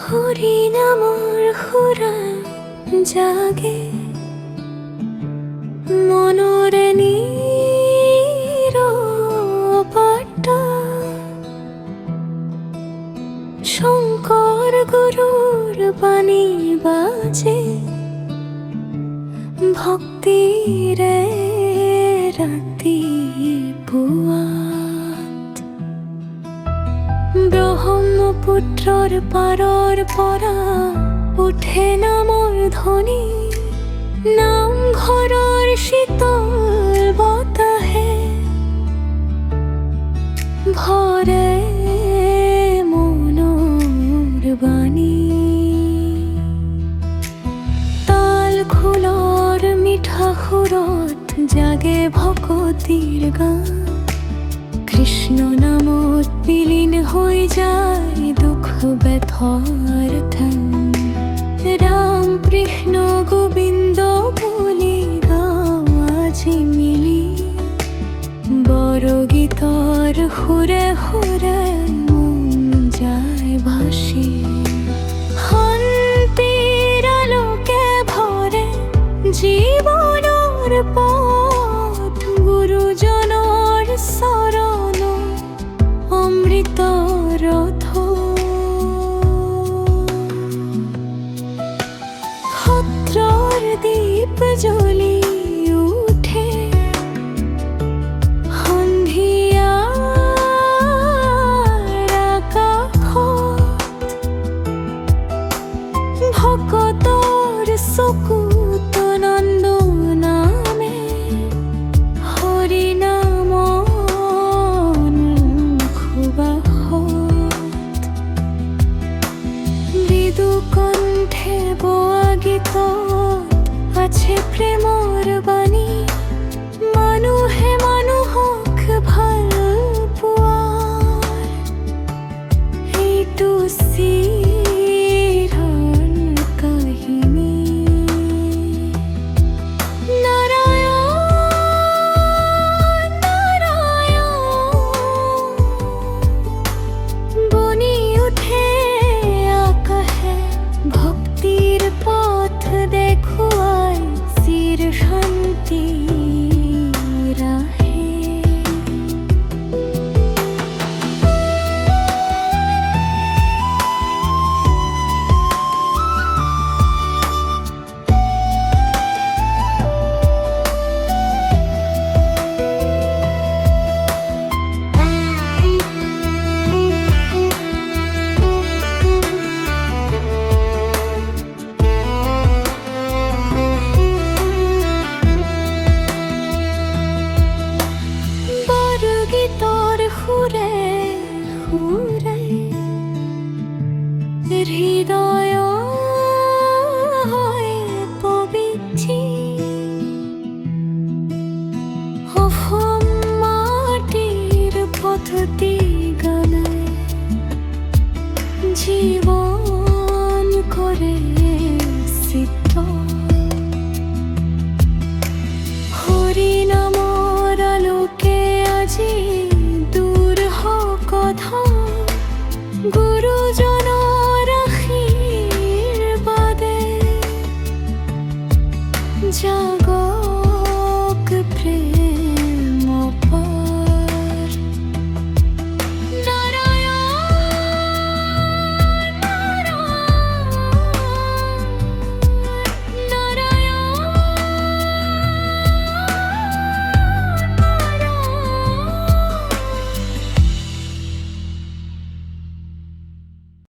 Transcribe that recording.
হরি নামৰ সুৰা জাগে মনৰে নীৰৱতা শংকৰ গুৰুৰ বাণী বাজে ভক্তিৰে ৰাতিপুৱাত ব্ৰহ্মপুত্ৰৰ পাৰৰ পৰা উঠে নামৰ ধ্বনি নামঘৰৰ শীতল বতাহে ভৰে মনৰ বাণী তাল খোলৰ মিঠা সুৰত জাগে ভকতিৰ গান কৃষ্ণ নামত বিলীন হৈ যায় দুখ ব্যথাৰ ঠাই ৰাম কৃষ্ণ গোবিন্দ বুলি গাওঁ আজি মিলি বৰগীতৰ সুৰে সুৰে মন যায় ভাসি শান্তিৰ আলোকে ভৰে জীৱনৰ পথ গুৰুজনৰ চৰণ অমৃতৰ ৰথ সত্ৰৰ দীপ জ্বলি উঠে সন্ধিয়াৰ আকাশত ভকতৰ চকুত নন্দ নামে হৰি নামৰ সুবাসত মৃদু কণ্ঠে বোৱা গীতত আছে প্ৰেমৰ বাণী মানুহে মানুহক ভাল পোৱাৰ এইটো চিৰণ কাহিনী নাৰায়ণ নাৰায়ণ বনি উঠে আকাশে ভক্তিৰ পথ দেখুৱাই চিৰ শান্তি ৰাহে বৰগীতৰ সুৰে সুৰে হৃদয় হয় পবিত্ৰী অসম মাটিৰ পদ্ধতি গানে জীৱ